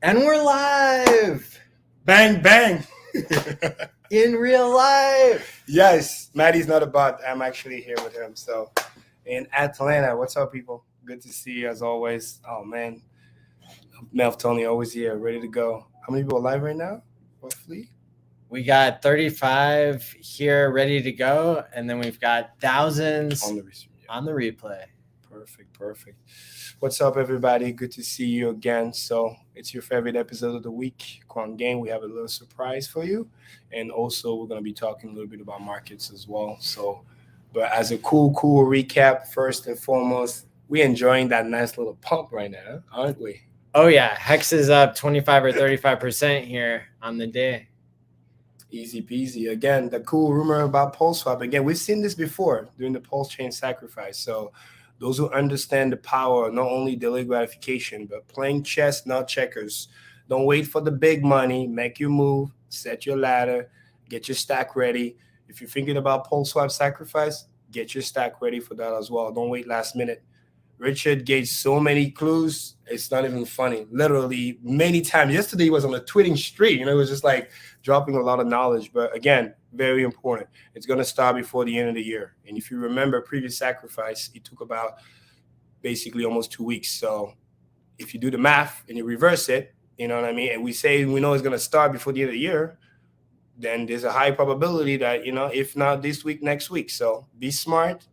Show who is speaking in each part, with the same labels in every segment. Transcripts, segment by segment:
Speaker 1: And we're live
Speaker 2: Bang, bang.
Speaker 1: in real life.
Speaker 2: Yes, Maddie's not a bot. I'm actually here with him. So, in Atlanta, what's up, people? Good to see you as always. Oh, man. Melv Tony, always here, ready to go. How many people are live right now, roughly?
Speaker 1: We got 35 here ready to go, and then we've got thousands on the replay.
Speaker 2: Perfect. What's up, everybody? Good to see you again. So, it's your favorite episode of the week, Kwankang. We have a little surprise for you. And also, we're going to be talking a little bit about markets as well. So, but as a cool recap, first and foremost, we're enjoying that nice little pump right now, aren't we?
Speaker 1: Oh, yeah. Hex is up 25 or 35% here on the day.
Speaker 2: Easy peasy. Again, the cool rumor about PulseSwap. Again, we've seen this before during the PulseChain sacrifice. So those who understand the power of not only delayed gratification, but playing chess, not checkers. Don't wait for the big money. Make your move. Set your ladder. Get your stack ready. If you're thinking about PulseSwap sacrifice, get your stack ready for that as well. Don't wait last minute. Richard gave so many clues. It's not even funny. Literally many times. Yesterday he was on a tweeting streak. It was just like dropping a lot of knowledge. But again, very important. It's going to start before the end of the year. And if you remember previous sacrifice, it took about basically almost 2 weeks. So if you do the math and you reverse it, you know what I mean? And we say we know it's going to start before the end of the year, then there's a high probability that, if not this week, next week. So be smart,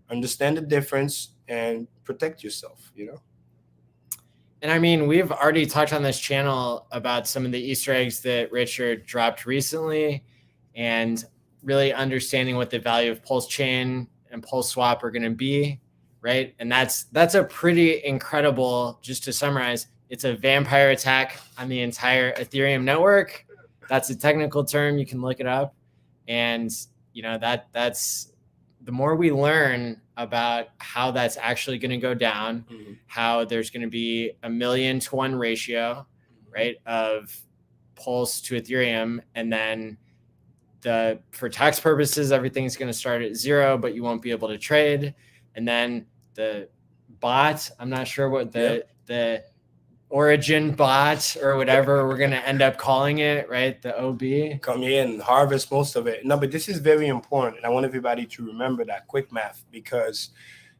Speaker 2: understand the difference, and protect yourself,
Speaker 1: And I mean, we've already talked on this channel about some of the Easter eggs that Richard dropped recently and really understanding what the value of PulseChain and PulseSwap are going to be, right? And that's a pretty incredible, just to summarize, it's a vampire attack on the entire Ethereum network. That's a technical term. You can look it up. And, that's the more we learn about how that's actually going to go down, how there's going to be 1,000,000 to 1 ratio, right, of Pulse to Ethereum. And then for tax purposes, everything's going to start at 0, but you won't be able to trade. And then the bot, I'm not sure what the origin bot or whatever we're going to end up calling it, right? The OB.
Speaker 2: Come in, harvest most of it. No, but this is very important. And I want everybody to remember that quick math, because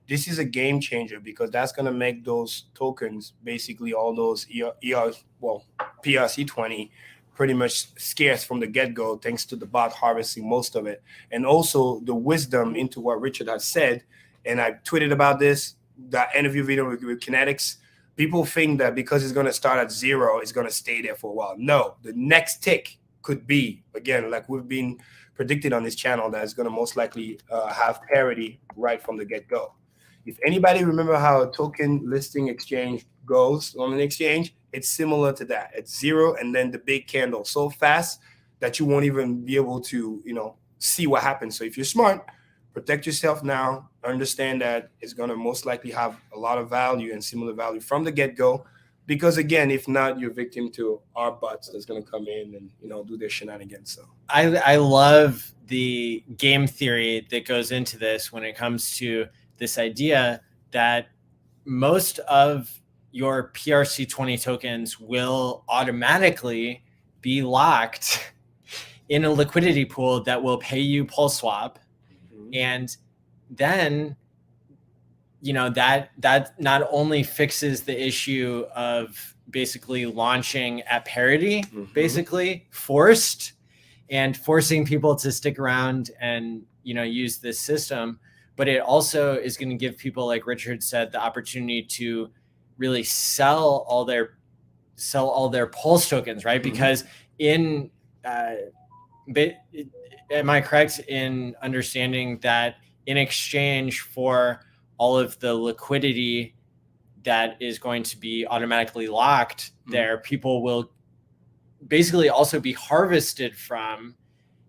Speaker 2: this is a game changer, because that's going to make those tokens, basically all those PRC20, pretty much scarce from the get-go, thanks to the bot harvesting most of it. And also the wisdom into what Richard has said. And I tweeted about this, that interview video with Kinetics. People think that because it's going to start at 0, it's going to stay there for a while. No, the next tick could be, again, like we've been predicted on this channel, that it's going to most likely have parity right from the get-go. If anybody remember how a token listing exchange goes on an exchange, it's similar to that. It's 0 and then the big candle so fast that you won't even be able to, see what happens. So if you're smart, protect yourself now. Understand that it's going to most likely have a lot of value and similar value from the get-go. Because again, if not, you're victim to our bots that's going to come in and do their shenanigans. So
Speaker 1: I love the game theory that goes into this when it comes to this idea that most of your PRC20 tokens will automatically be locked in a liquidity pool that will pay you PulseSwap. And then, that not only fixes the issue of basically launching at parity, basically forcing people to stick around and, use this system, but it also is going to give people, like Richard said, the opportunity to really sell all their Pulse tokens, right? Because am I correct in understanding that in exchange for all of the liquidity that is going to be automatically locked there, people will basically also be harvested from,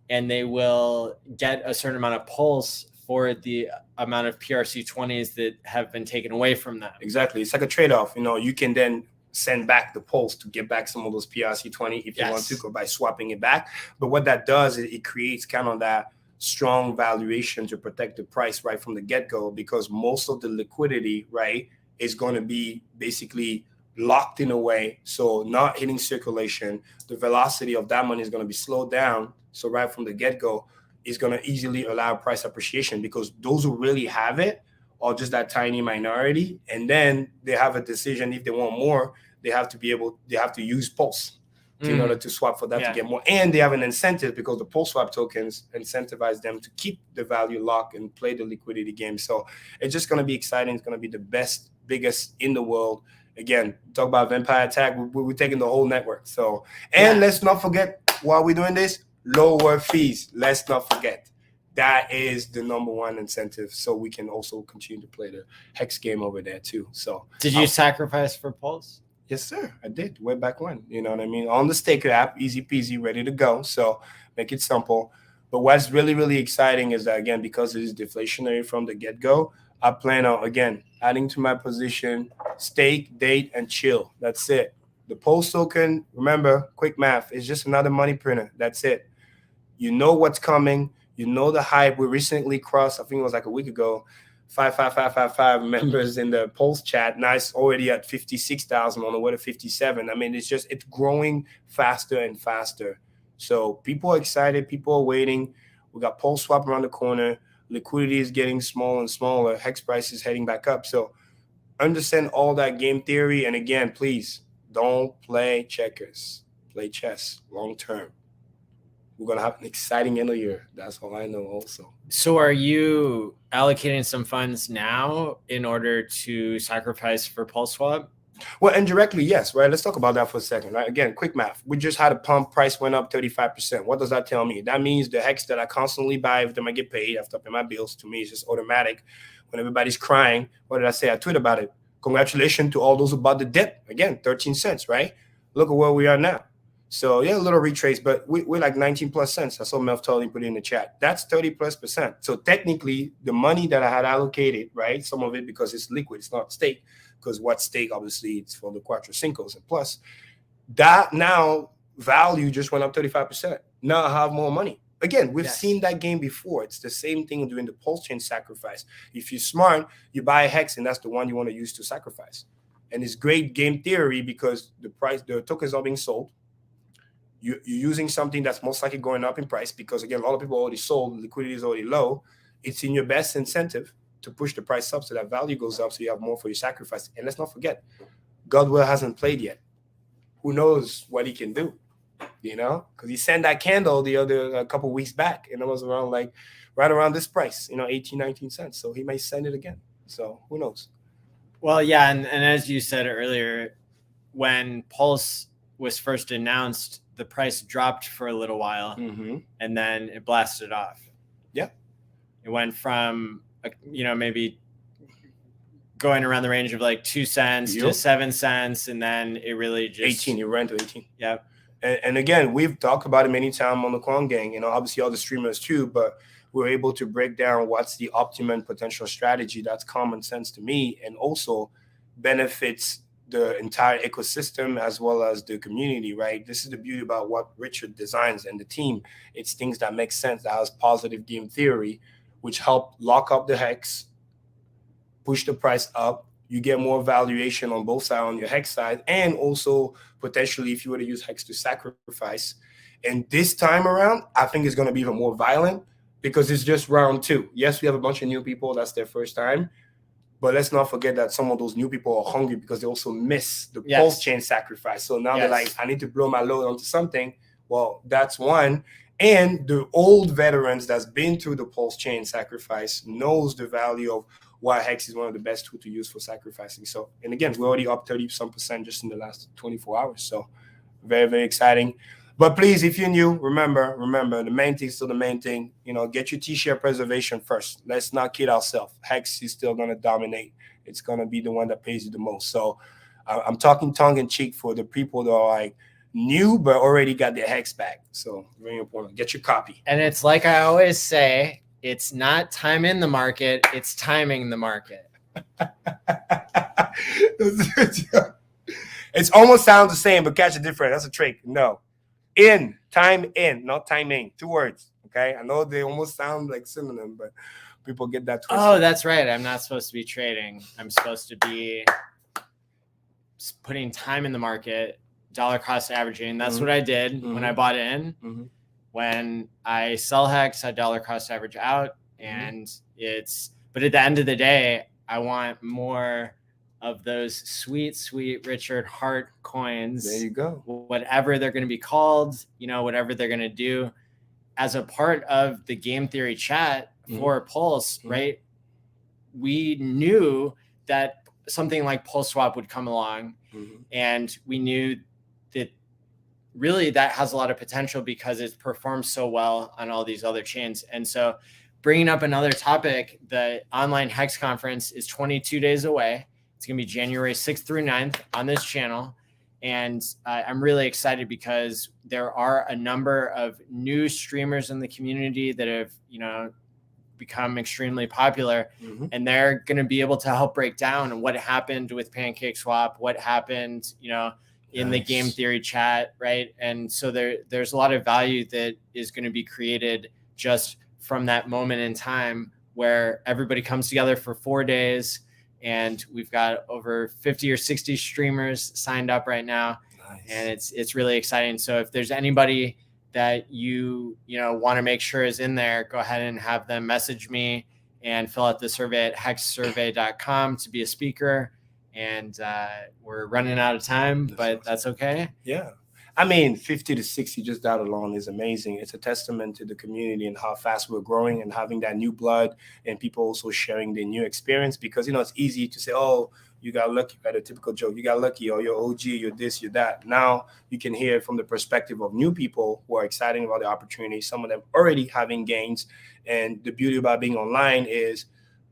Speaker 1: and they will get a certain amount of Pulse for the amount of PRC20s that have been taken away from them.
Speaker 2: Exactly. It's like a trade-off. You can then send back the Pulse to get back some of those PRC20 if you want to, by swapping it back. But what that does is it creates kind of that strong valuation to protect the price right from the get-go, because most of the liquidity, right, is going to be basically locked in a way, so not hitting circulation. The velocity of that money is going to be slowed down. So right from the get-go, it's going to easily allow price appreciation, because those who really have it are just that tiny minority. And then they have a decision. If they want more, they have to use Pulse in order to swap for that to get more. And they have an incentive, because the PulseSwap tokens incentivize them to keep the value locked and play the liquidity game. So it's just going to be exciting. It's going to be the best, biggest in the world. Again, talk about vampire attack. We're taking the whole network. So, and let's not forget, while we're doing this, lower fees. Let's not forget. That is the #1 incentive. So we can also continue to play the hex game over there too. So
Speaker 1: did you sacrifice for Pulse?
Speaker 2: Yes, sir. I did way back when. You know what I mean? On the Staker app, easy peasy, ready to go. So make it simple. But what's really, really exciting is that, again, because it is deflationary from the get-go, I plan on, again, adding to my position, stake, date, and chill. That's it. The Pulse token, remember, quick math, is just another money printer. That's it. You know what's coming. You know the hype. We recently crossed, I think it was like a week ago, 55555 members in the Pulse chat. Now it's already at 56,000, on the way to 57. I mean, it's growing faster and faster. So people are excited. People are waiting. We got PulseSwap around the corner. Liquidity is getting smaller and smaller. Hex price is heading back up. So understand all that game theory. And again, please don't play checkers. Play chess long term. We're going to have an exciting end of the year. That's all I know also.
Speaker 1: So are you allocating some funds now in order to sacrifice for PulseSwap?
Speaker 2: Well, indirectly, yes, right? Let's talk about that for a second, right? Again, quick math. We just had a pump. Price went up 35%. What does that tell me? That means the hex that I constantly buy every time I get paid, after I pay my bills, to me, it's just automatic. When everybody's crying, what did I say? I tweet about it. Congratulations to all those who bought the dip. Again, 13 cents, right? Look at where we are now. So, yeah, a little retrace, but we're like 19 plus cents. I saw Melv Tully put it in the chat. That's 30 plus %. So technically, the money that I had allocated, right, some of it because it's liquid, it's not stake, because what's stake, obviously, it's for the Quattro Cincos and plus. That now value just went up 35%. Now I have more money. Again, we've seen that game before. It's the same thing during the PulseChain sacrifice. If you're smart, you buy a hex, and that's the one you want to use to sacrifice. And it's great game theory because the tokens are being sold. You're using something that's most likely going up in price because, again, a lot of people already sold. Liquidity is already low. It's in your best incentive to push the price up so that value goes up so you have more for your sacrifice. And let's not forget, Godwell hasn't played yet. Who knows what he can do, you know? Because he sent that candle a couple weeks back, and it was around right around this price, 18, 19 cents. So he may send it again. So who knows?
Speaker 1: Well, yeah, and as you said earlier, when Pulse was first announced, the price dropped for a little while, and then it blasted off.
Speaker 2: Yeah.
Speaker 1: It went from, maybe going around the range of like 2 cents to 7 cents, and then it really just
Speaker 2: 18. It ran to 18.
Speaker 1: Yeah.
Speaker 2: And again, we've talked about it many times on the Kwankang, obviously all the streamers too, but we're able to break down what's the optimum potential strategy that's common sense to me and also benefits the entire ecosystem as well as the community, right? This is the beauty about what Richard designs and the team. It's things that make sense, that has positive game theory, which help lock up the hex, push the price up. You get more valuation on both sides, on your hex side, and also potentially if you were to use hex to sacrifice. And this time around, I think it's going to be even more violent because it's just round 2. Yes, we have a bunch of new people. That's their first time. But let's not forget that some of those new people are hungry because they also miss the PulseChain sacrifice. So now they're like, I need to blow my load onto something. Well, that's one. And the old veterans that's been through the PulseChain sacrifice knows the value of why hex is one of the best tools to use for sacrificing. So, and again, we're already up 30% just in the last 24 hours. So very, very exciting. But please, if you're new, remember, the main thing is still the main thing. Get your T-share preservation first. Let's not kid ourselves. Hex is still going to dominate. It's going to be the one that pays you the most. So I'm talking tongue-in-cheek for the people that are like new but already got their hex back. So very important. Get your copy.
Speaker 1: And it's like I always say, it's not time in the market, it's timing the market.
Speaker 2: It's almost sounds the same, but catch a difference. That's a trick. No. Time in, not timing. 2 words. Okay. I know they almost sound like synonym, but people get that twisted.
Speaker 1: Oh, that's right. I'm not supposed to be trading. I'm supposed to be putting time in the market, dollar cost averaging. That's what I did when I bought in. When I sell Hex, I dollar cost average out. And but at the end of the day, I want more of those sweet, sweet Richard Hart coins.
Speaker 2: There you go.
Speaker 1: Whatever they're going to be called, whatever they're going to do as a part of the game theory chat for Pulse, right? We knew that something like PulseSwap would come along, and we knew that really that has a lot of potential because it's performed so well on all these other chains. And so bringing up another topic, the online Hex conference is 22 days away. It's going to be January 6th through 9th on this channel. And I'm really excited because there are a number of new streamers in the community that have, become extremely popular, and they're going to be able to help break down what happened with PancakeSwap, what happened, in the game theory chat, right? And so there's a lot of value that is going to be created just from that moment in time where everybody comes together for 4 days, and we've got over 50 or 60 streamers signed up right now. And it's really exciting. So if there's anybody that you want to make sure is in there, go ahead and have them message me and fill out the survey at hexsurvey.com to be a speaker. And we're running out of time, but that's okay.
Speaker 2: Yeah. I mean, 50 to 60 just that alone is amazing. It's a testament to the community and how fast we're growing and having that new blood and people also sharing their new experience, because, it's easy to say, oh, you got lucky, right? A typical joke. You got lucky, or you're OG, you're this, you're that. Now you can hear it from the perspective of new people who are excited about the opportunity, some of them already having gains. And the beauty about being online is,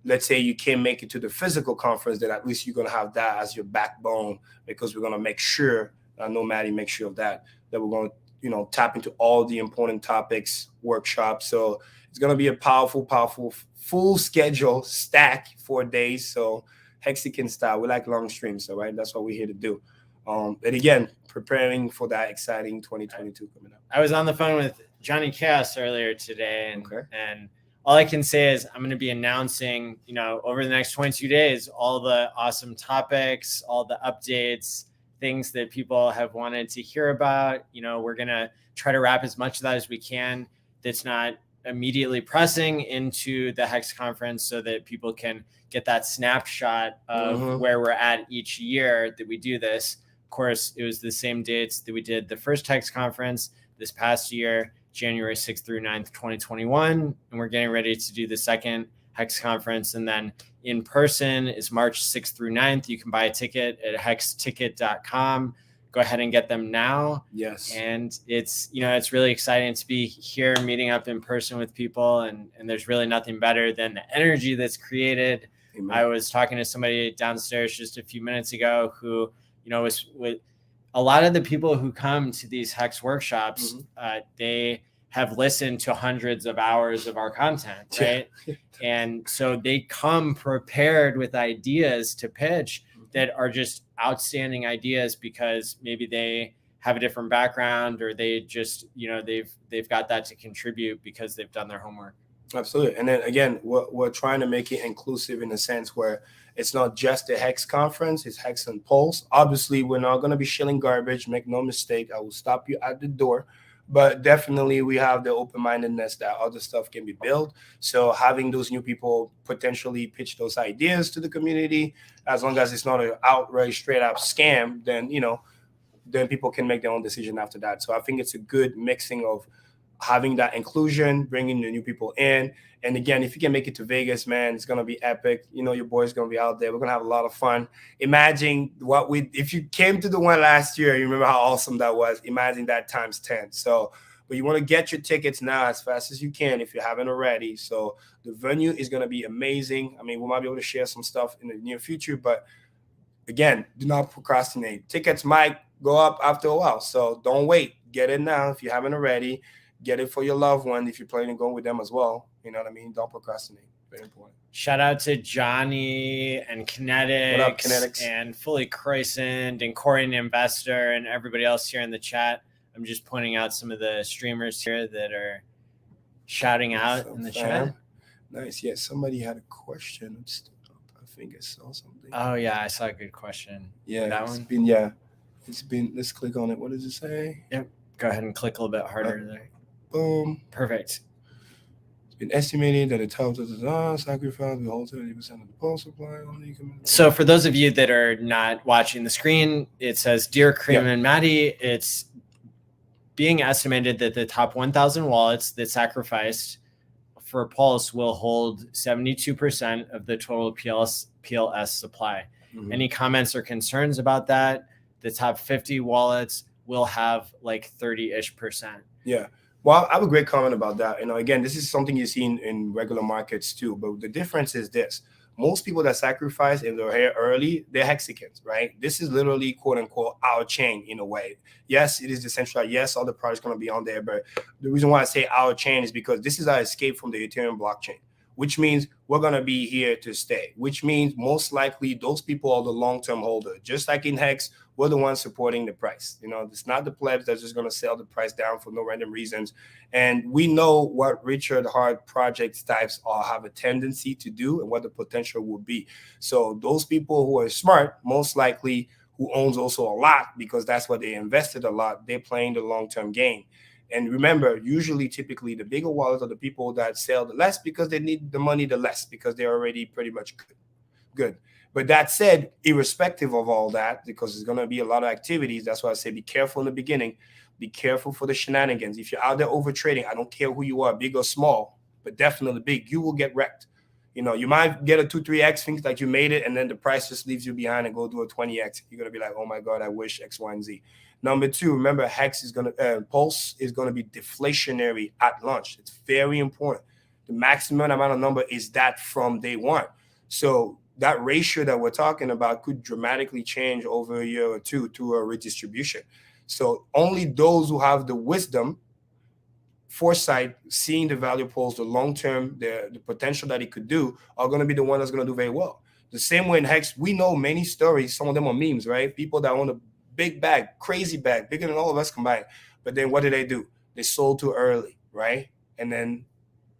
Speaker 2: let's say you can't make it to the physical conference, then at least you're going to have that as your backbone, because we're going to make sure, I know Maddie makes sure of that we're going to, tap into all the important topics, workshops. So it's going to be a powerful, full schedule stack 4 days. So Hexican style. We like long streams, so right, that's what we're here to do. And again, preparing for that exciting 2022 coming up.
Speaker 1: I was on the phone with Johnny Chaos earlier today, and all I can say is I'm going to be announcing, over the next 22 days, all the awesome topics, all the updates, things that people have wanted to hear about. We're going to try to wrap as much of that as we can that's not immediately pressing into the Hex conference, so that people can get that snapshot of where we're at each year that we do this. Of course, it was the same dates that we did the first Hex conference this past year, January 6th through 9th, 2021. And we're getting ready to do the second Hex conference. And then in person is March 6th through 9th. You can buy a ticket at hexticket.com. Go ahead and get them now.
Speaker 2: Yes.
Speaker 1: And it's really exciting to be here meeting up in person with people. And there's really nothing better than the energy that's created. Amen. I was talking to somebody downstairs just a few minutes ago who, was with a lot of the people who come to these Hex workshops. They have listened to hundreds of hours of our content, right? And so they come prepared with ideas to pitch that are just outstanding ideas, because maybe they have a different background, or they just, they've got that to contribute because they've done their homework.
Speaker 2: Absolutely. And then again, we're trying to make it inclusive in a sense where it's not just a Hex conference, it's Hex and Pulse. Obviously, we're not going to be shilling garbage. Make no mistake. I will stop you at the door. But definitely we have the open-mindedness that other stuff can be built. So having those new people potentially pitch those ideas to the community, as long as it's not an outright straight up scam, then, then people can make their own decision after that. So I think it's a good mixing of having that inclusion, bringing the new people in. And again, if you can make it to Vegas, man, it's going to be epic. Your boy's going to be out there. We're going to have a lot of fun. Imagine if you came to the one last year, you remember how awesome that was. Imagine that times 10. So, but you want to get your tickets now as fast as you can if you haven't already. So the venue is going to be amazing. I mean, we might be able to share some stuff in the near future, but again, do not procrastinate. Tickets might go up after a while. So don't wait. Get it now if you haven't already. Get it for your loved one if you're planning on going with them as well. You know what I mean? Don't procrastinate. Very important.
Speaker 1: Shout out to Johnny and Kinetics,
Speaker 2: what up, Kinetics?
Speaker 1: And Fully Croissant and Corey and Investor and everybody else here in the chat. I'm just pointing out some of the streamers here that are shouting out in the chat.
Speaker 2: Nice. Yeah, somebody had a question. I think I saw something.
Speaker 1: Oh yeah, I saw a good question.
Speaker 2: Yeah,
Speaker 1: that
Speaker 2: it's
Speaker 1: one.
Speaker 2: been it's been. Let's click on it. What does it say?
Speaker 1: Yep. Go ahead and click a little bit harder there.
Speaker 2: Boom.
Speaker 1: Perfect.
Speaker 2: It's been estimated that the top sacrifice will hold 30% of the pulse supply.
Speaker 1: So for those of you that are not watching the screen, it says, "Dear Karim and Maddie, it's being estimated that the top 1,000 wallets that sacrificed for Pulse will hold 72% of the total PLS supply. Any comments or concerns about that? The top 50 wallets will have like 30-ish%."
Speaker 2: Yeah. Well, I have a great comment about that. Again, this is something you see in regular markets too. But the difference is this. Most people that sacrifice, if they're here early, they're hexagons, right? This is literally, quote unquote, our chain in a way. Yes, it is decentralized. Yes, all the products going to be on there. But the reason why I say our chain is because this is our escape from the Ethereum blockchain, which means we're going to be here to stay, which means most likely those people are the long-term holder. Just like in Hex, we're the ones supporting the price. It's not the plebs that's just going to sell the price down for no random reasons. And we know what Richard Hart project types have a tendency to do and what the potential will be. So those people who are smart, most likely who owns also a lot because that's what they invested a lot, they're playing the long-term game. And remember, usually, typically, the bigger wallets are the people that sell the less because they need the money the less because they're already pretty much good. But that said, irrespective of all that, because there's going to be a lot of activities, that's why I say be careful in the beginning. Be careful for the shenanigans. If you're out there over trading, I don't care who you are, big or small, but definitely big, you will get wrecked. You might get a 2-3x, think like you made it, and then the price just leaves you behind and go do a 20x. You're going to be like, oh my God, I wish X, Y, and Z. Number two, remember, Hex is going to, Pulse is going to be deflationary at launch. It's very important. The maximum amount of number is that from day one. So that ratio that we're talking about could dramatically change over a year or two to a redistribution. So only those who have the wisdom, foresight, seeing the value Pulse, the long term, the potential that it could do, are going to be the one that's going to do very well. The same way in Hex, we know many stories. Some of them are memes, right? People that own a big bag, crazy bag, bigger than all of us combined. But then what do? They sold too early, right? And then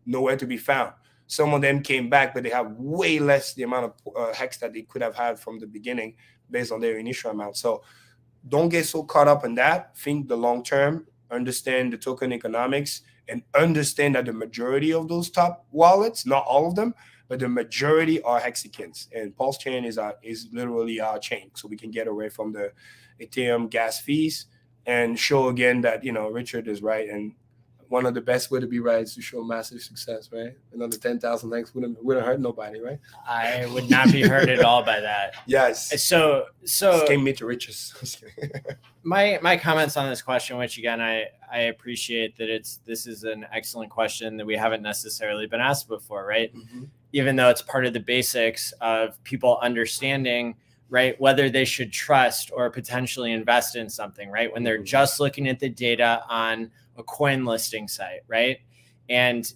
Speaker 2: nowhere to be found. Some of them came back, but they have way less the amount of Hex that they could have had from the beginning based on their initial amount. So don't get so caught up in that. Think the long term, understand the token economics, and understand that the majority of those top wallets, not all of them, but the majority are hexagons. And PulseChain is literally our chain. So we can get away from the Ethereum gas fees and show again that, Richard is right. And one of the best way to be right is to show massive success, right? Another 10,000 likes wouldn't hurt nobody, right?
Speaker 1: I would not be hurt at all by that.
Speaker 2: Yes.
Speaker 1: So
Speaker 2: came me to riches.
Speaker 1: my comments on this question, which again I appreciate that this is an excellent question that we haven't necessarily been asked before, right? Mm-hmm. Even though it's part of the basics of people understanding, right, whether they should trust or potentially invest in something, right? When they're just looking at the data on a coin listing site, right? And,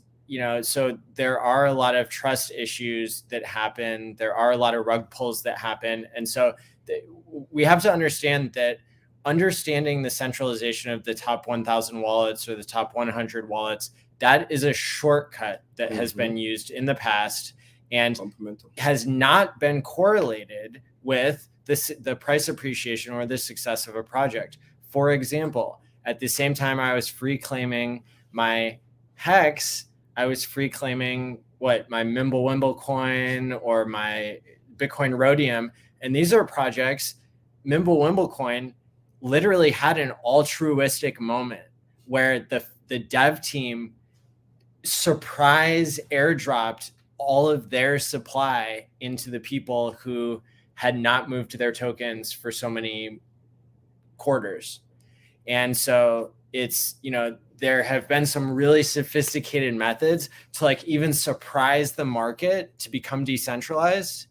Speaker 1: so there are a lot of trust issues that happen. There are a lot of rug pulls that happen. And so we have to understand that understanding the centralization of the top 1,000 wallets or the top 100 wallets, that is a shortcut that has been used in the past and has not been correlated with the price appreciation or the success of a project. For example, at the same time I was free claiming my Hex, I was free claiming my Mimblewimble coin or my Bitcoin Rhodium. And these are projects, Mimblewimble coin literally had an altruistic moment where the dev team surprise airdropped all of their supply into the people who had not moved their tokens for so many quarters. And so it's, there have been some really sophisticated methods to even surprise the market to become decentralized,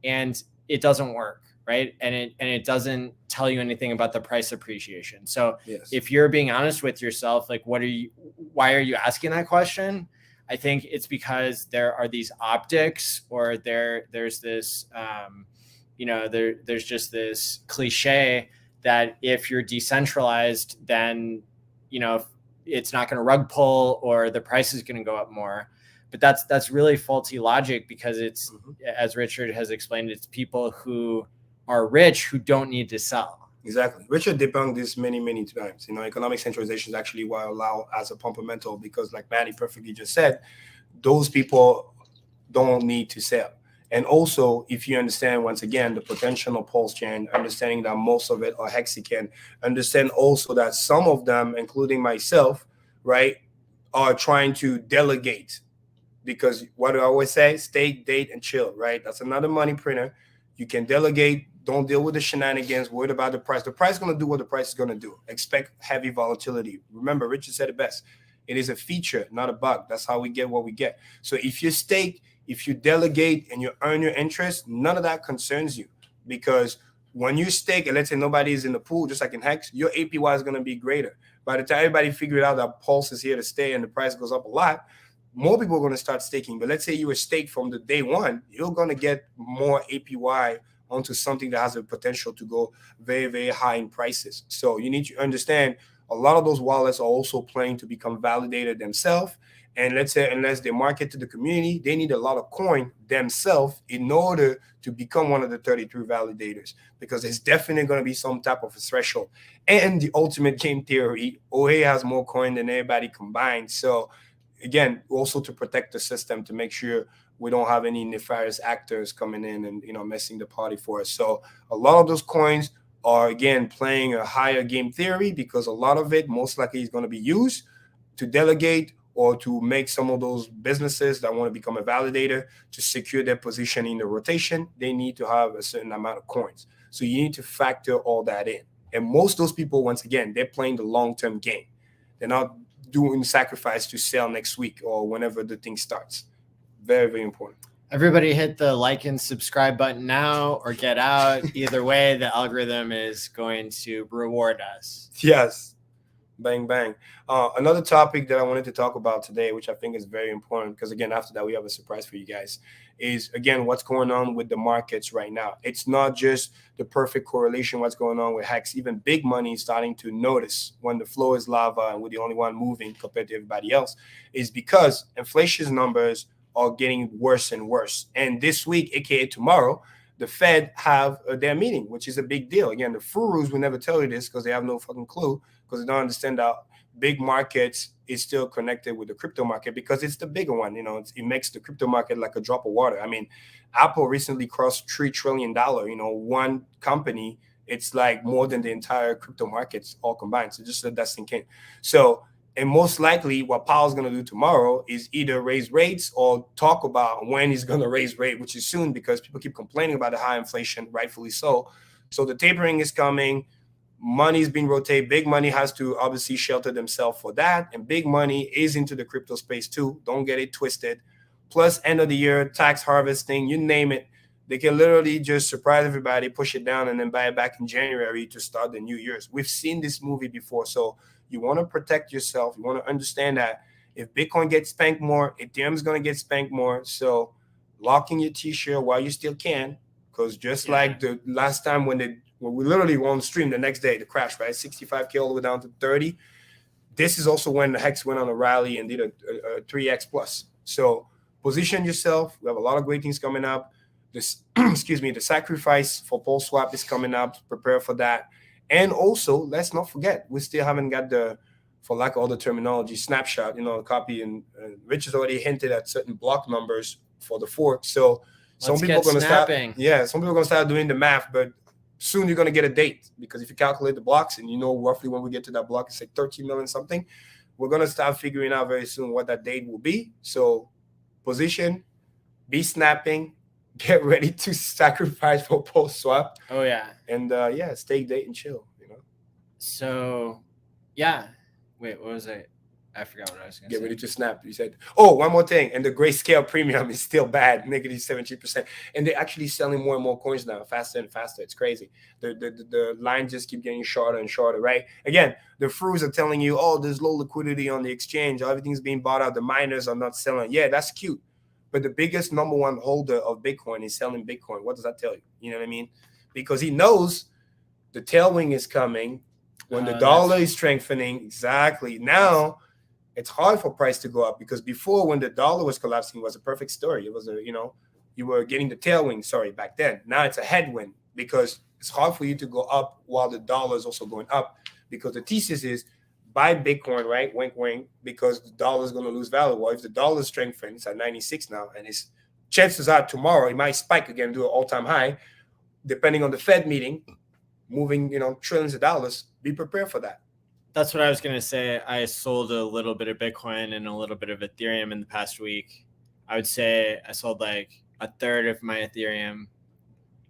Speaker 1: and it doesn't work, right? And it doesn't tell you anything about the price appreciation. So if you're being honest with yourself, why are you asking that question? I think it's because there are these optics, or there's this, there's just this cliche that if you're decentralized, then, it's not going to rug pull or the price is going to go up more. But that's really faulty logic, because it's, as Richard has explained, it's people who are rich who don't need to sell.
Speaker 2: Exactly. Richard debunked this many times. Economic centralization is actually what allow as a fundamental, because like Manny perfectly just said, those people don't need to sell. And also, if you understand, once again, the potential of PulseChain, understanding that most of it are hexagon, understand also that some of them, including myself, right, are trying to delegate. Because what do I always say? Stake, date, and chill, right? That's another money printer. You can delegate. Don't deal with the shenanigans. Worried about the price. The price is going to do what the price is going to do. Expect heavy volatility. Remember, Richard said it best. It is a feature, not a bug. That's how we get what we get. So if you stake, if you delegate, and you earn your interest, none of that concerns you. Because when you stake, and let's say nobody is in the pool, just like in Hex, your APY is going to be greater. By the time everybody figured out that Pulse is here to stay and the price goes up a lot, more people are going to start staking. But let's say you were staked from the day one, you're going to get more APY onto something that has the potential to go very high in prices. So you need to understand a lot of those wallets are also planning to become validated themselves. And let's say unless they market to the community, they need a lot of coin themselves in order to become one of the 33 validators, because there's definitely going to be some type of a threshold. And the ultimate game theory, OA has more coin than everybody combined. So again, also to protect the system, to make sure we don't have any nefarious actors coming in and messing the party for us. So a lot of those coins are again playing a higher game theory, because a lot of it most likely is going to be used to delegate or to make some of those businesses that want to become a validator to secure their position in the rotation. They need to have a certain amount of coins. So you need to factor all that in. And most of those people, once again, they're playing the long-term game. They're not doing sacrifice to sell next week or whenever the thing starts. Very important.
Speaker 1: Everybody hit the like and subscribe button now or get out. Either way, the algorithm is going to reward us.
Speaker 2: Yes. Bang, bang. Another topic that I wanted to talk about today, which I think is very important, because again, after that, we have a surprise for you guys, is again, what's going on with the markets right now. It's not just the perfect correlation, what's going on with Hex. Even big money is starting to notice when the flow is lava and we're the only one moving compared to everybody else, is because inflation's numbers are getting worse and worse. And this week, aka tomorrow, the Fed have their meeting, which is a big deal. Again, the FutureUs will never tell you this because they have no fucking clue, because they don't understand that big markets is still connected with the crypto market, because it's the bigger one. It makes the crypto market like a drop of water. I mean, Apple recently crossed $3 trillion. One company, it's like more than the entire crypto markets all combined. So just let that sink in. So, and most likely what Powell's going to do tomorrow is either raise rates or talk about when he's going to raise rate, which is soon, because people keep complaining about the high inflation, rightfully so. So the tapering is coming. Money is being rotated. Big money has to obviously shelter themselves for that. And big money is into the crypto space too. Don't get it twisted. Plus end of the year, tax harvesting, you name it. They can literally just surprise everybody, push it down, and then buy it back in January to start the new year's. We've seen this movie before. So you want to protect yourself. You want to understand that if Bitcoin gets spanked more, Ethereum is going to get spanked more. So lock in your T-shirt while you still can, because just like the last time when we literally were on stream the next day, the crash, right? 65K all the way down to 30. This is also when the Hex went on a rally and did a 3X plus. So position yourself. We have a lot of great things coming up. This, excuse me, the sacrifice for PulseSwap is coming up. Prepare for that. And also, let's not forget, we still haven't got the, for lack of other terminology, snapshot, copy. And Rich has already hinted at certain block numbers for the fork. So some people are going to start, some people are going to start doing the math, but soon you're going to get a date, because if you calculate the blocks and roughly when we get to that block, it's like 13 million something. We're going to start figuring out very soon what that date will be. So position, be snapping, get ready to sacrifice for PulseSwap.
Speaker 1: Oh yeah.
Speaker 2: And stake, date, and chill.
Speaker 1: So yeah. Wait, what was I? I forgot what I was going to say.
Speaker 2: Get ready to snap. You said, oh, one more thing. And the Grayscale premium is still bad, negative 17%. And they're actually selling more and more coins now, faster and faster. It's crazy. The lines just keep getting shorter and shorter, right? Again, the FRUs are telling you, oh, there's low liquidity on the exchange. Everything's being bought out. The miners are not selling. Yeah, that's cute. But the biggest number one holder of Bitcoin is selling Bitcoin. What does that tell you? You know what I mean? Because he knows the tailwind is coming when the dollar is strengthening. Exactly. Now, it's hard for price to go up, because before, when the dollar was collapsing, it was a perfect story. It was a, you were getting the tailwind, back then. Now it's a headwind, because it's hard for you to go up while the dollar is also going up, because the thesis is buy Bitcoin, right? Wink, wink, because the dollar is going to lose value. Well, if the dollar strengthens at 96 now, and it's chances are tomorrow it might spike again, do an all-time high, depending on the Fed meeting, moving, trillions of dollars, be prepared for that.
Speaker 1: That's what I was going to say. I sold a little bit of Bitcoin and a little bit of Ethereum in the past week. I would say I sold like a third of my Ethereum.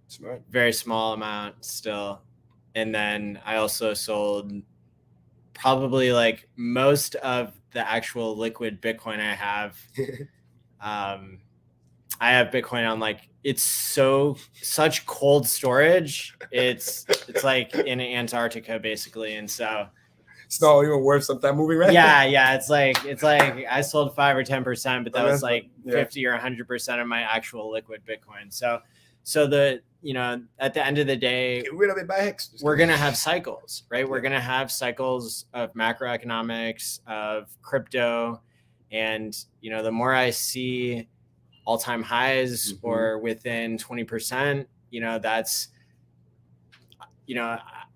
Speaker 2: Smart.
Speaker 1: Very small amount still. And then I also sold probably like most of the actual liquid Bitcoin I have. I have Bitcoin on like, it's such cold storage. It's like in Antarctica basically. And so
Speaker 2: it's not even worth sometimes moving, right?
Speaker 1: Yeah. It's like I sold 5 or 10%, but that was like 50 or 100% of my actual liquid Bitcoin. So the, at the end of the day,
Speaker 2: get rid of it by hex.
Speaker 1: We're going to have cycles, right? We're going to have cycles of macroeconomics, of crypto. And, the more I see all-time highs or within 20%, that's,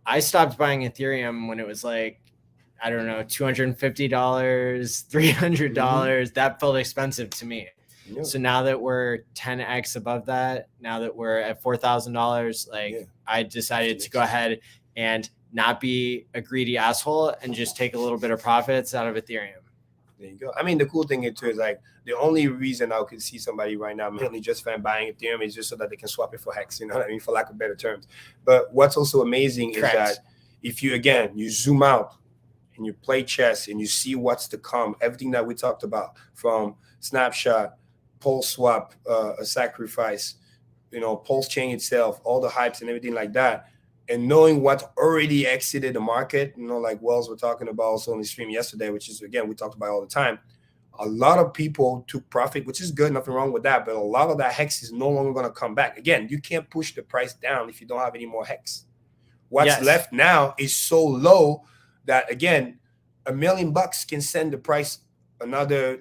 Speaker 1: I stopped buying Ethereum when it was like, I don't know, $250, $300. That felt expensive to me.
Speaker 2: Yeah.
Speaker 1: So now that we're 10x above that, now that we're at $4,000, I decided to go ahead and not be a greedy asshole and just take a little bit of profits out of Ethereum.
Speaker 2: There you go. I mean, the cool thing too is like the only reason I could see somebody right now mainly just buying Ethereum is just so that they can swap it for hex, you know what I mean, for lack of better terms. But what's also amazing is that if you zoom out and you play chess and you see what's to come, everything that we talked about, from Snapshot, PulseSwap, a sacrifice, PulseChain itself, all the hypes and everything like that, and knowing what already exited the market, like Wells were talking about also on the stream yesterday, which is, again, we talked about all the time. A lot of people took profit, which is good, nothing wrong with that, but a lot of that hex is no longer going to come back. Again, you can't push the price down if you don't have any more hex. What's left now is so low that, again, $1 million can send the price another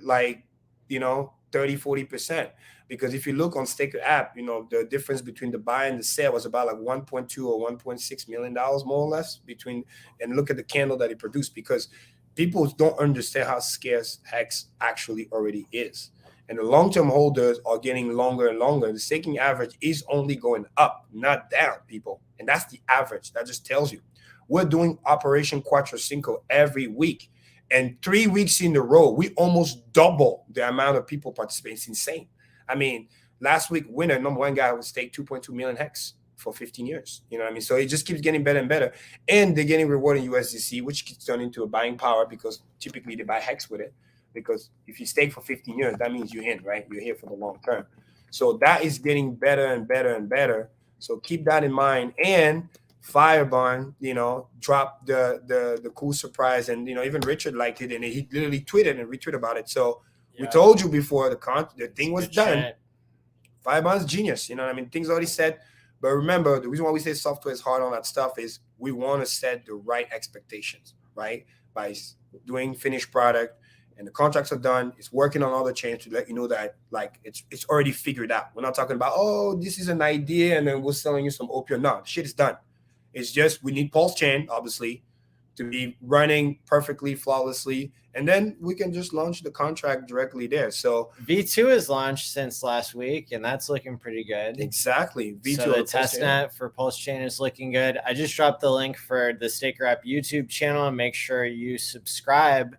Speaker 2: 30-40%. Because if you look on Staker app, the difference between the buy and the sell was about like 1.2 or 1.6 million dollars, more or less, between, and look at the candle that it produced, because people don't understand how scarce hex actually already is. And the long-term holders are getting longer and longer. The staking average is only going up, not down, people. And that's the average. That just tells you. We're doing Operation Cuatro Cinco every week. And 3 weeks in a row, we almost double the amount of people participating. It's insane. I mean, last week, winner, number one guy, would stake 2.2 million hex for 15 years. You know what I mean? So it just keeps getting better and better. And they're getting rewarded in USDC, which keeps turning into a buying power, because typically they buy hex with it. Because if you stake for 15 years, that means you're in, right? You're here for the long term. So that is getting better and better and better. So keep that in mind. And Firebarn, dropped the cool surprise, and even Richard liked it, and he literally tweeted and retweeted about it. So we told you before the thing was done. Firebarn's genius, you know what I mean? Things already said. But remember, the reason why we say software is hard on that stuff is we want to set the right expectations, right? By doing finished product, and the contracts are done. It's working on all the chains to let you know that it's already figured out. We're not talking about, oh, this is an idea and then we're selling you some opium. No, the shit is done. It's just we need PulseChain, obviously, to be running perfectly, flawlessly, and then we can just launch the contract directly there. So
Speaker 1: V2 is launched since last week, and that's looking pretty good.
Speaker 2: Exactly.
Speaker 1: V2, so the testnet for PulseChain is looking good. I just dropped the link for the Staker App YouTube channel, and make sure you subscribe.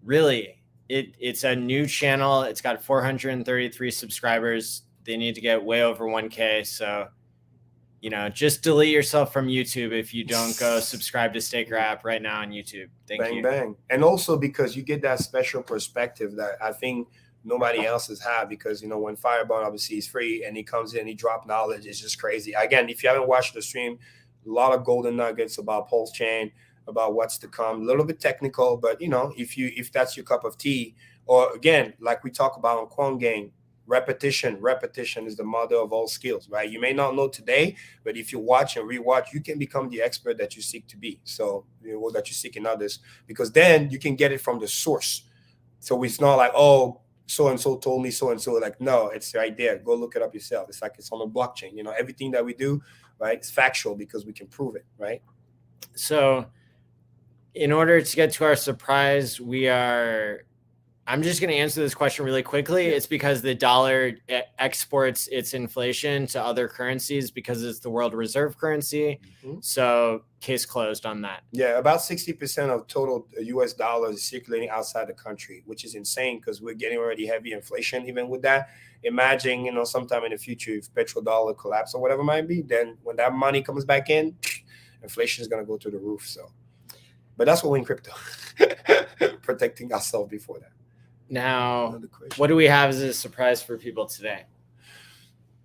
Speaker 1: Really, it's a new channel. It's got 433 subscribers. They need to get way over 1K, so just delete yourself from YouTube if you don't go subscribe to Staker App right now on YouTube. Thank you.
Speaker 2: Bang. And also because you get that special perspective that I think nobody else has had, because, when Firebarn obviously is free and he comes in, he drops knowledge. It's just crazy. Again, if you haven't watched the stream, a lot of golden nuggets about PulseChain, about what's to come, a little bit technical, but, if that's your cup of tea, or again, like we talk about on Kwankang, Repetition is the mother of all skills, right? You may not know today, but if you watch and rewatch, you can become the expert that you seek to be. So, that you seek in others, because then you can get it from the source. So it's not like, oh, so-and-so told me so-and-so. Like, no, it's right there. Go look it up yourself. It's like it's on the blockchain. Everything that we do, right, it's factual because we can prove it, right?
Speaker 1: So in order to get to our surprise, I'm just going to answer this question really quickly. It's because the dollar exports its inflation to other currencies because it's the world reserve currency. So case closed on that.
Speaker 2: Yeah, about 60% of total US dollars is circulating outside the country, which is insane because we're getting already heavy inflation even with that. Imagine, sometime in the future, if petrodollar collapse or whatever it might be, then when that money comes back in, inflation is going to go through the roof. So, but that's what we're in crypto, protecting ourselves before that.
Speaker 1: Now, what do we have as a surprise for people today?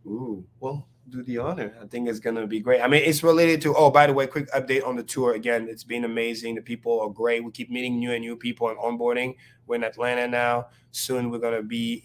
Speaker 2: Ooh, well, do the honor. I think it's going to be great. I mean, it's related to, oh, by the way, quick update on the tour. Again, it's been amazing. The people are great. We keep meeting new people and onboarding. We're in Atlanta now. Soon we're going to be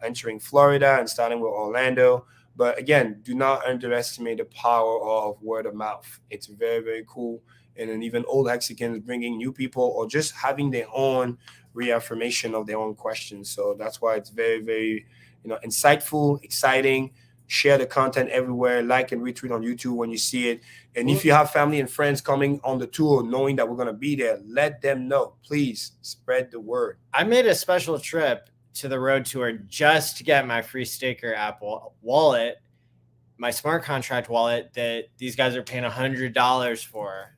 Speaker 2: entering Florida and starting with Orlando. But again, do not underestimate the power of word of mouth. It's very, very cool. And then even old Mexicans bringing new people or just having their own reaffirmation of their own questions. So that's why it's very, very, insightful, exciting. Share the content everywhere. Like and retweet on YouTube when you see it. And if you have family and friends coming on the tour, knowing that we're going to be there, let them know. Please spread the word.
Speaker 1: I made a special trip to the road tour just to get my free staker app wallet, my smart contract wallet that these guys are paying $100 for.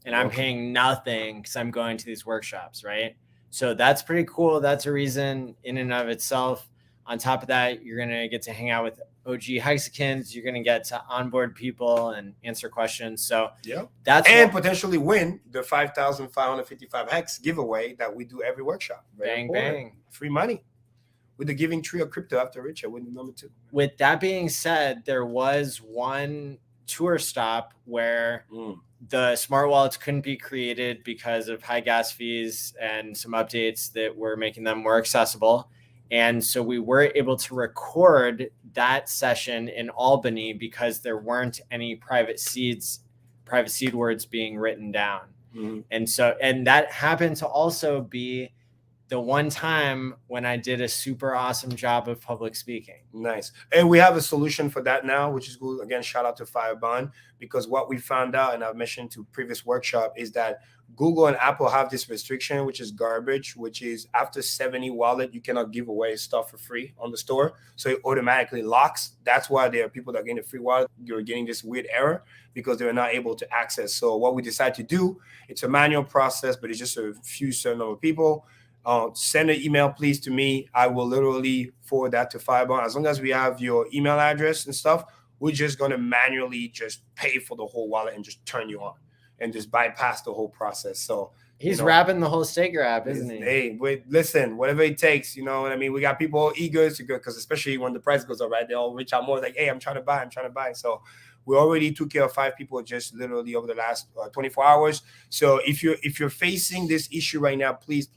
Speaker 1: And I'm paying nothing because I'm going to these workshops, right? So that's pretty cool. That's a reason in and of itself. On top of that, you're going to get to hang out with OG Hexicans. You're going to get to onboard people and answer questions. So
Speaker 2: potentially win the 5,555 hex giveaway that we do every workshop.
Speaker 1: Bang, bang.
Speaker 2: Free money with the giving tree of crypto after Richard with number 2.
Speaker 1: With that being said, there was one tour stop where the smart wallets couldn't be created because of high gas fees and some updates that were making them more accessible. And so we were able to record that session in Albany because there weren't any private seed words being written down. And that happened to also be the one time when I did a super awesome job of public speaking.
Speaker 2: Nice. And we have a solution for that now, which is good. Again, shout out to Firebond, because what we found out, and I've mentioned to previous workshop, is that Google and Apple have this restriction, which is garbage, which is after 70 wallet, you cannot give away stuff for free on the store. So it automatically locks. That's why there are people that are getting a free wallet. You're getting this weird error because they're not able to access. So what we decided to do, it's a manual process, but it's just a few certain number of people. Send an email, please, to me. I will literally forward that to Firebond. As long as we have your email address and stuff, we're just going to manually just pay for the whole wallet and just turn you on and just bypass the whole process. So
Speaker 1: he's wrapping the whole staker app, isn't he?
Speaker 2: Hey, listen, whatever it takes, you know what I mean? We got people eager to go, because especially when the price goes up, right? They all reach out more like, hey, I'm trying to buy. So we already took care of 5 people just literally over the last 24 hours. So if you're facing this issue right now, please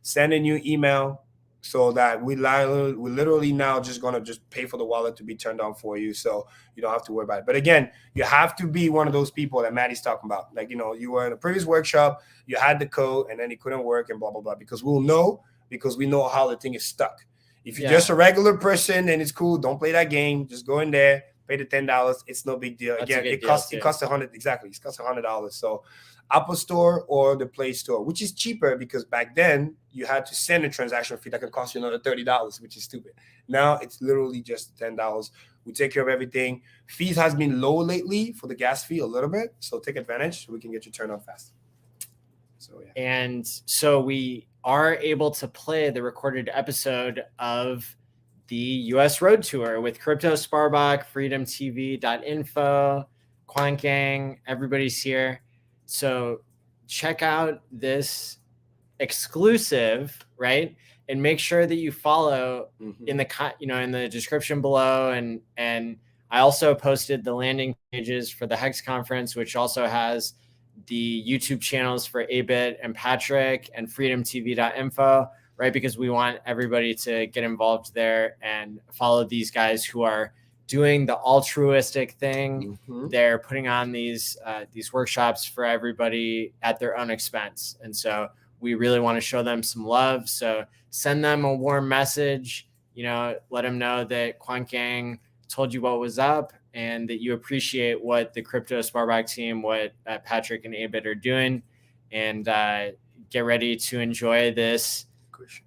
Speaker 2: send a new email so that we literally now just going to just pay for the wallet to be turned on for you. So you don't have to worry about it. But again, you have to be one of those people that Maddie's talking about. Like, you were in a previous workshop, you had the code and then it couldn't work and blah, blah, blah, because we know how the thing is stuck. If you're just a regular person and it's cool, don't play that game. Just go in there. Pay the $10. It's no big deal. Again, it costs $100. Exactly. It costs $100. So Apple Store or the Play Store, which is cheaper because back then you had to send a transaction fee that can cost you another $30, which is stupid. Now it's literally just $10. We take care of everything. Fees has been low lately for the gas fee a little bit. So take advantage so we can get you turned on fast. So yeah.
Speaker 1: And so we are able to play the recorded episode of the U.S. Road Tour with KryptoSparbuch, FreedomTv.info, Kwankang, everybody's here. So check out this exclusive, right? And make sure that you follow in the description below. And I also posted the landing pages for the Hex conference, which also has the YouTube channels for Abit and Patrick and FreedomTv.info. right? Because we want everybody to get involved there and follow these guys who are doing the altruistic thing. They're putting on these workshops for everybody at their own expense. And so we really want to show them some love. So send them a warm message, let them know that Kwankang told you what was up and that you appreciate what the KryptoSparbuch team, what Patrick and Abid are doing, and get ready to enjoy this.
Speaker 2: Question.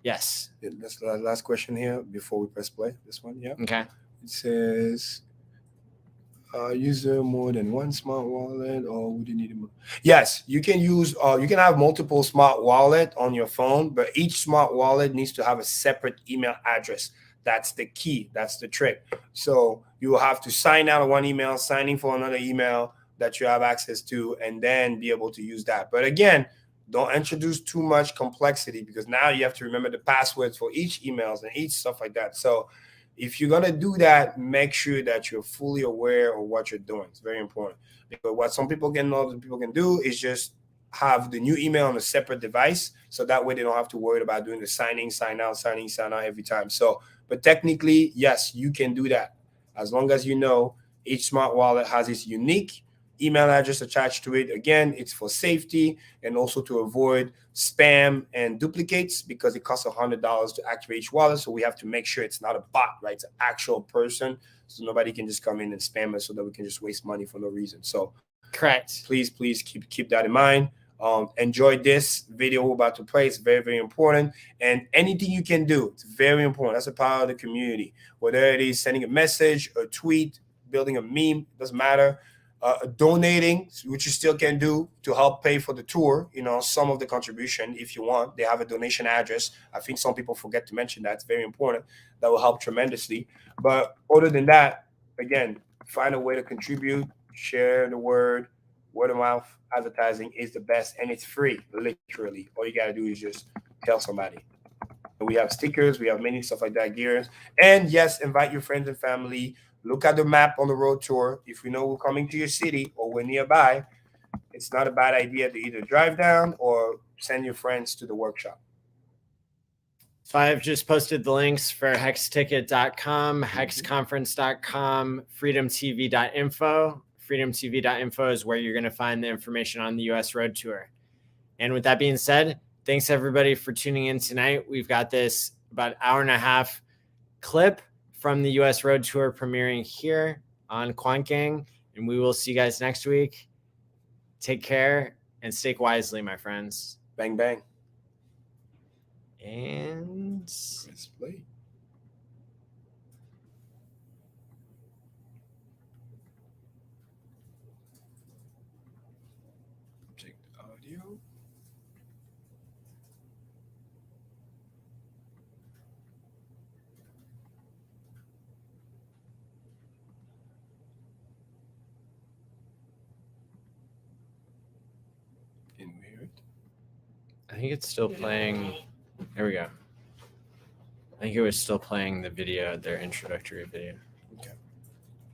Speaker 1: Yes.
Speaker 2: That's the last question here before we press play. This one, yeah.
Speaker 1: Okay.
Speaker 2: It says, user more than one smart wallet, or would you need more? Yes, you can use. You can have multiple smart wallet on your phone, but each smart wallet needs to have a separate email address. That's the key. That's the trick. So you will have to sign out of one email, sign in for another email that you have access to, and then be able to use that. But again, don't introduce too much complexity, because now you have to remember the passwords for each emails and each stuff like that. So if you're going to do that, make sure that you're fully aware of what you're doing. It's very important, because what some people can know that people can do is just have the new email on a separate device. So that way they don't have to worry about doing the sign in, sign out, sign in, sign out every time. So, but technically, yes, you can do that as long as you know each smart wallet has its unique email address attached to it. Again, it's for safety and also to avoid spam and duplicates, because it costs $100 to activate each wallet. So we have to make sure it's not a bot, right? It's an actual person. So nobody can just come in and spam us so that we can just waste money for no reason. So
Speaker 1: correct.
Speaker 2: Please keep that in mind. Enjoy this video we're about to play. It's very, very important. And anything you can do, it's very important. That's a power of the community. Whether it is sending a message, a tweet, building a meme, doesn't matter. Donating, which you still can do to help pay for the tour, some of the contribution if you want. They have a donation address. I think some people forget to mention that. It's very important. That will help tremendously. But other than that, again, find a way to contribute, share the word. Word of mouth advertising is the best, and it's free, literally. All you got to do is just tell somebody. We have stickers, we have many stuff like that, gears. And yes, invite your friends and family. Look at the map on the road tour. If you know we're coming to your city or we're nearby, it's not a bad idea to either drive down or send your friends to the workshop.
Speaker 1: So I've just posted the links for hexticket.com, hexconference.com, FreedomTv.info. FreedomTv.info is where you're going to find the information on the US Road Tour. And with that being said, thanks everybody for tuning in tonight. We've got this about hour and a half clip from the US Road Tour premiering here on Kwankang, and we will see you guys next week. Take care and stake wisely, my friends.
Speaker 2: Bang, bang.
Speaker 1: And
Speaker 2: let's play. Check the audio. Can we hear it?
Speaker 1: I think it's still playing. There we go. I think it was still playing the video, their introductory video.
Speaker 2: Okay.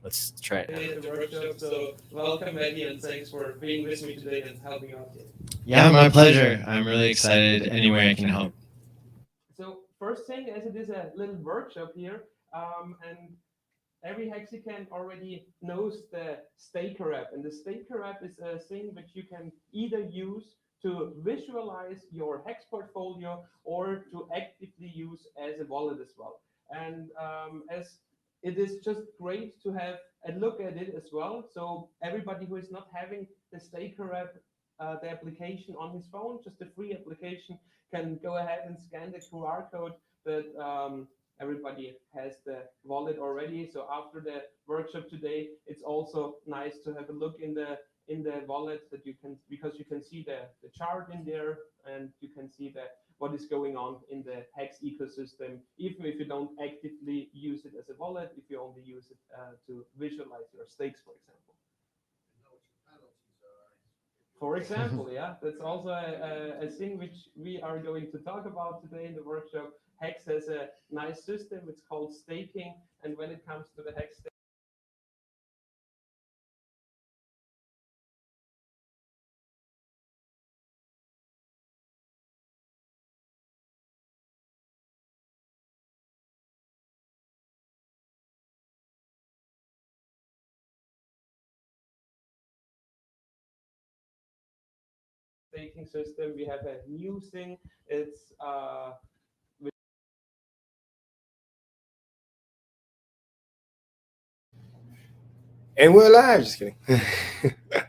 Speaker 1: Let's try it.
Speaker 3: The workshop, so welcome, Eddie, and thanks for being with me today and helping out here.
Speaker 1: Yeah, my pleasure. I'm really excited. Any way I can help.
Speaker 3: So first thing, as it is a little workshop here, and every Hexicon already knows the staker app, and the staker app is a thing which you can either use to visualize your hex portfolio or to actively use as a wallet as well. And as it is just great to have a look at it as well. So everybody who is not having the staker app, the application on his phone, just a free application, can go ahead and scan the QR code that everybody has the wallet already. So after the workshop today, it's also nice to have a look in the wallet that you can, because you can see the chart in there, and you can see what is going on in the Hex ecosystem, even if you don't actively use it as a wallet, if you only use it to visualize your stakes, for example. For example, yeah, that's also a thing which we are going to talk about today in the workshop. Hex has a nice system, it's called staking, and when it comes to the Hex staking system. We have a new thing. It's
Speaker 2: And we're live. Just kidding.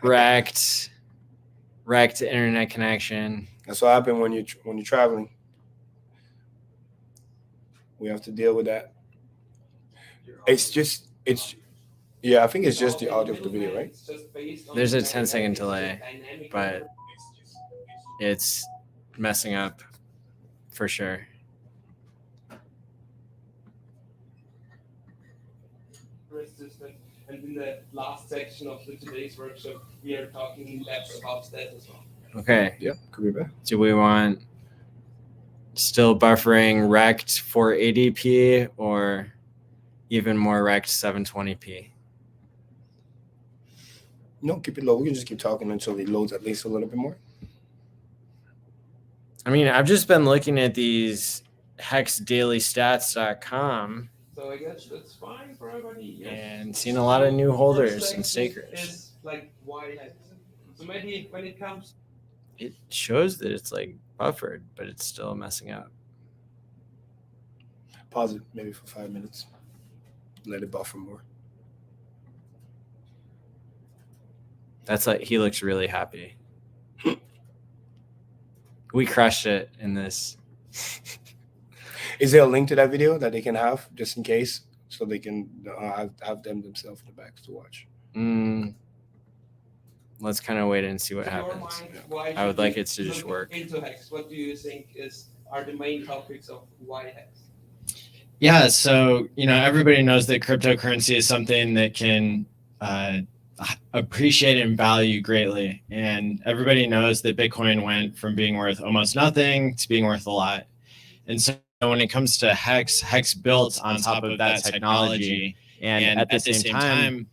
Speaker 1: Wrecked internet connection.
Speaker 2: That's what happened when you're traveling. We have to deal with that. Yeah, I think it's just the audio of the video, right?
Speaker 1: There's a 10-second delay, but it's messing up for sure.
Speaker 3: System. And in the last section of today's workshop, we are talking in depth about that as well.
Speaker 1: Okay.
Speaker 2: Yep, could be better.
Speaker 1: Do we want still buffering wrecked 480p or even more wrecked 720p?
Speaker 2: No, keep it low. We can just keep talking until it loads at least a little bit more.
Speaker 1: I mean, I've just been looking at these hexdailystats.com.
Speaker 3: So I guess that's fine for everybody. Yes.
Speaker 1: And seeing a lot of new holders and stakers.
Speaker 3: Is like why hex. So maybe when it comes,
Speaker 1: it shows that it's like buffered, but it's still messing up.
Speaker 2: Pause it maybe for 5 minutes. Let it buffer more.
Speaker 1: That's like, he looks really happy. We crushed it in this.
Speaker 2: Is there a link to that video that they can have just in case, so they can have them themselves in the back to watch?
Speaker 1: Let's kind of wait and see what happens. I would like it to just work.
Speaker 3: Into hex, what do you think are the main topics of why hex?
Speaker 1: Yeah, so everybody knows that cryptocurrency is something that can appreciate in value greatly, and everybody knows that Bitcoin went from being worth almost nothing to being worth a lot. And so when it comes to hex built on top of that technology, and at the same time,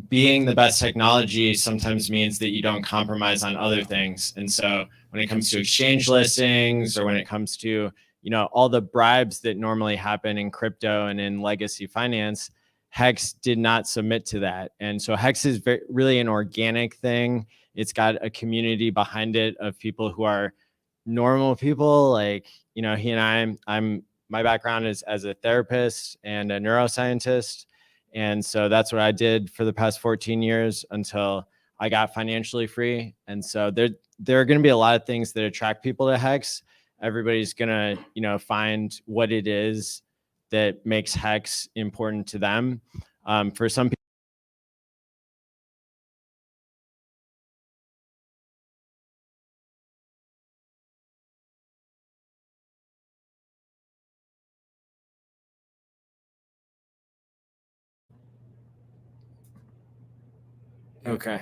Speaker 1: being the best technology sometimes means that you don't compromise on other things. And so when it comes to exchange listings, or when it comes to all the bribes that normally happen in crypto and in legacy finance, Hex did not submit to that. And so Hex is really an organic thing. It's got a community behind it of people who are normal people, like he and my background is as a therapist and a neuroscientist. And so that's what I did for the past 14 years until I got financially free. And so there are going to be a lot of things that attract people to Hex. Everybody's going to, find what it is that makes Hex important to them. For some people, okay.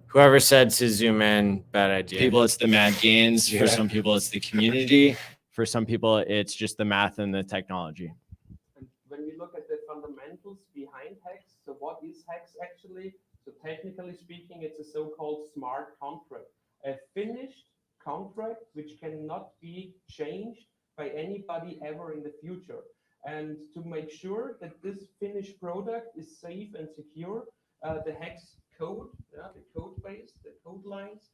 Speaker 1: Whoever said to zoom in, bad idea. People, it's the mad gains. For some people, it's the community. For some people, it's just the math and the technology.
Speaker 3: And when we look at the fundamentals behind Hex, so what is Hex actually? So technically speaking, it's a so-called smart contract, a finished contract which cannot be changed by anybody ever in the future. And to make sure that this finished product is safe and secure, the Hex code, the code base, the code lines,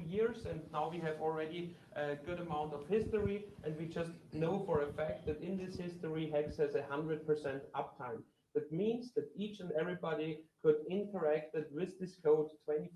Speaker 3: years, and now we have already a good amount of history, and we just know for a fact that in this history Hex has 100% uptime. That means that each and everybody could interact with this code 24.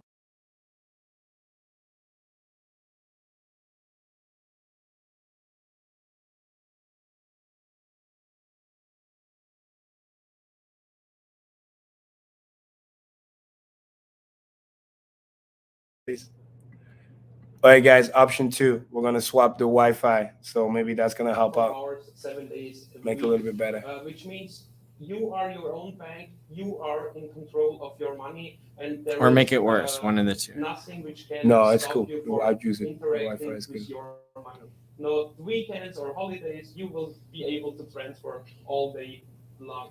Speaker 2: All right, guys, option 2, we're going to swap the Wi-Fi. So maybe that's going to help out.
Speaker 3: Hours, 7 days,
Speaker 2: make it a little bit better.
Speaker 3: Which means you are your own bank, you are in control of your money, and there
Speaker 1: or make it worse, one of the two.
Speaker 3: Nothing which can
Speaker 2: it's cool. I'd use it. The Wi-Fi is good.
Speaker 3: Your money. No weekends or holidays, you will be able to transfer all day long.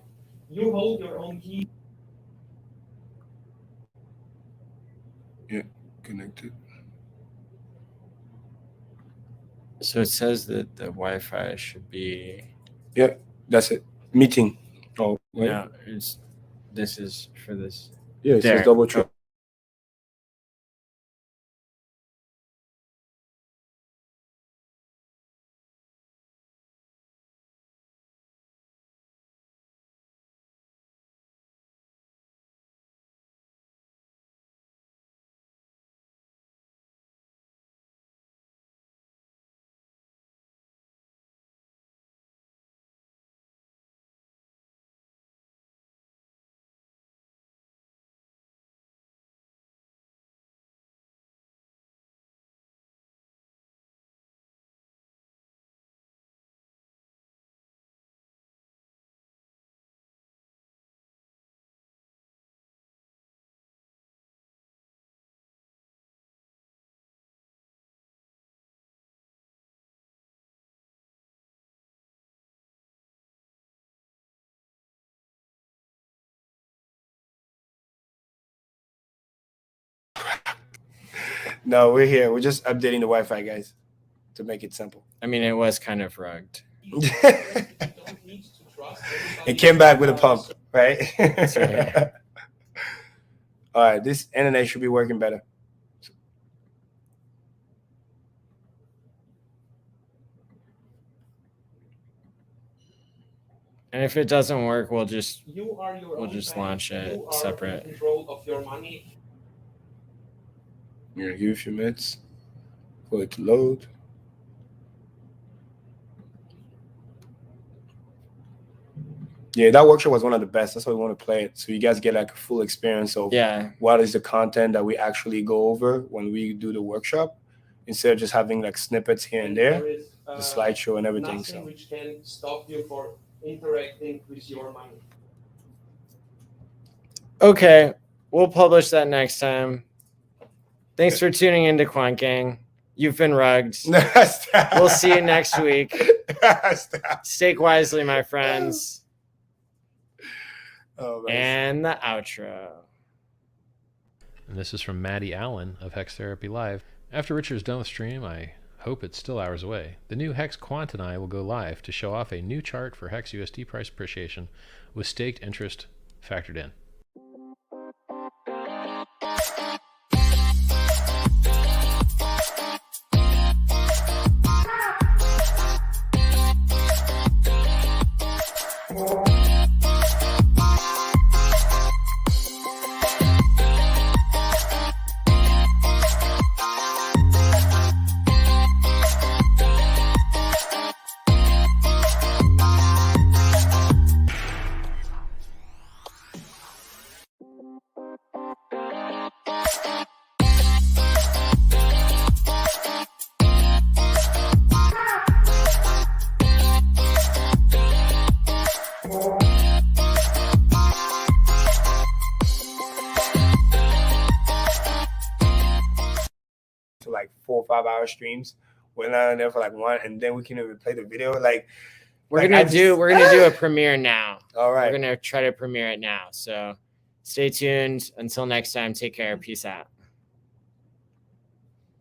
Speaker 3: you hold your own key.
Speaker 2: Yeah, connected.
Speaker 1: So it says that the Wi-Fi should be.
Speaker 2: Yeah, that's it. Meeting. Oh, wait.
Speaker 1: No, this is for this.
Speaker 2: Yeah, it
Speaker 1: There.
Speaker 2: says double check. No, we're here. We're just updating the Wi-Fi, guys, to make it simple.
Speaker 1: I mean, it was kind of rugged.
Speaker 2: It came back with a pump, right?
Speaker 1: Right.
Speaker 2: All right, this internet should be working better.
Speaker 1: And if it doesn't work, we'll just
Speaker 3: We'll
Speaker 1: launch it separate.
Speaker 3: Control of your money.
Speaker 2: You're gonna give it a few minutes for it to load. Yeah, that workshop was one of the best. That's why we want to play it, so you guys get like a full experience of what is the content that we actually go over when we do the workshop, instead of just having like snippets here and there, the slideshow and everything.
Speaker 3: Nothing
Speaker 2: So
Speaker 3: which can stop you for interacting with your money.
Speaker 1: Okay, we'll publish that next time. Thanks for tuning into Kwankang. You've been rugged. We'll see you next week. Stake wisely, my friends.
Speaker 2: Oh,
Speaker 1: and the outro.
Speaker 4: And this is from Maddie ALLin of Hex Therapy Live. After Richard's done with stream, I hope it's still hours away, the new Hex Quant and I will go live to show off a new chart for Hex USD price appreciation with staked interest factored in.
Speaker 2: To like 4 or 5 hour streams. We're not in there for like one, and then we can even play the video. Like
Speaker 1: we're gonna do a premiere now.
Speaker 2: All right.
Speaker 1: We're gonna try to premiere it now. So stay tuned. Until next time, take care. Peace out.